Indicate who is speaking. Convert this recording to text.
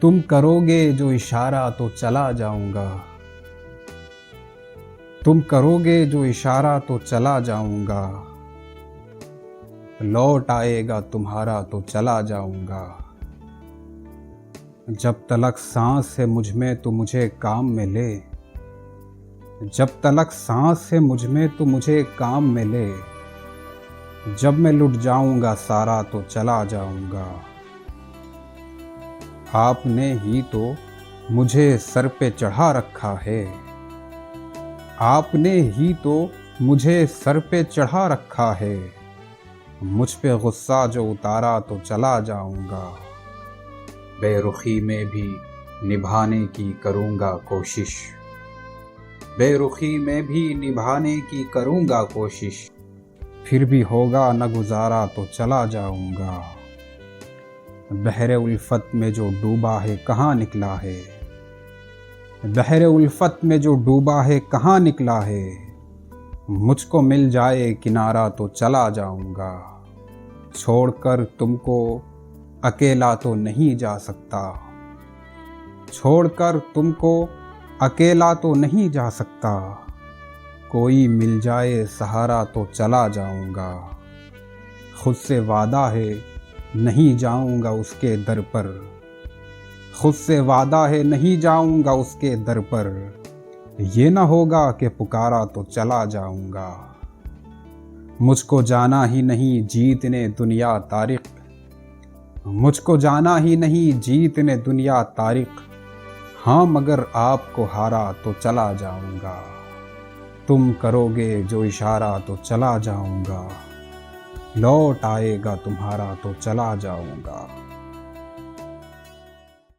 Speaker 1: तुम करोगे जो इशारा तो चला जाऊंगा। तुम करोगे जो इशारा तो चला जाऊंगा। लौट आएगा तुम्हारा तो चला जाऊंगा। जब तलक सांस है मुझ में तो मुझे काम में ले। जब तलक सांस है मुझ में तो मुझे काम में ले। जब मैं लुट जाऊंगा सारा तो चला जाऊंगा। आपने ही तो मुझे सर पे चढ़ा रखा है। आपने ही तो मुझे सर पे चढ़ा रखा है। मुझ पे गुस्सा जो उतारा तो चला जाऊंगा। बेरुखी में भी निभाने की करूंगा कोशिश। बेरुखी में भी निभाने की करूंगा कोशिश। फिर भी होगा न गुजारा तो चला जाऊंगा। बहरे उल्फत में जो डूबा है कहाँ निकला है। बहरे उल्फत में जो डूबा है कहाँ निकला है। मुझको मिल जाए किनारा तो चला जाऊंगा। छोड़कर तुमको अकेला तो नहीं जा सकता। छोड़कर तुमको अकेला तो नहीं जा सकता। कोई मिल जाए सहारा तो चला जाऊंगा। खुद से वादा है नहीं जाऊंगा उसके दर पर। खुद से वादा है नहीं जाऊंगा उसके दर पर। ये ना होगा कि पुकारा तो चला जाऊंगा। मुझको जाना ही नहीं जीतने दुनिया तारीख। मुझको जाना ही नहीं जीतने दुनिया तारीख। हाँ मगर आपको हारा तो चला जाऊंगा। तुम करोगे जो इशारा तो चला जाऊंगा। लौट आएगा तुम्हारा तो चला जाऊंगा।